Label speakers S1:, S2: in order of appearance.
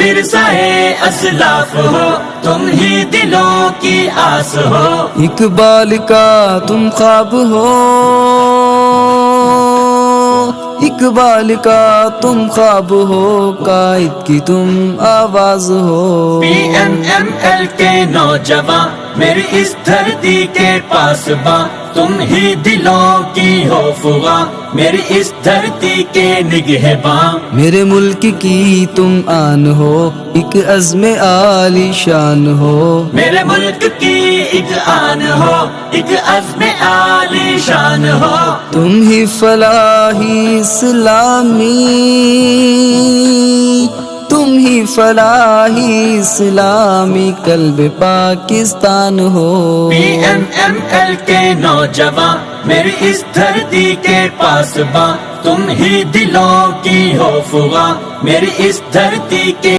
S1: विरसाए असलाफ हो, तुम ही दिलों की आस हो।
S2: इकबाल का तुम ख्वाब हो, इकबाल का तुम ख्वाब हो, कायद की तुम आवाज हो।
S1: PMML के नौजवान मेरी इस धरती के पास बा, तुम ही दिलों की हो फुगा, मेरी इस धरती के निगहबान।
S2: मेरे मुल्क की तुम आन हो, एक अज़्म आली शान हो।
S1: मेरे मुल्क की एक आन हो, एक अज़्म आली शान हो।
S2: तुम ही फलाही इस्लामी, तुम ही फलाही इस्लामी कल्ब पाकिस्तान हो।
S1: PMML के नौजवान मेरी इस धरती के पास बा, तुम ही दिलों की हो फुगा, मेरी इस धरती के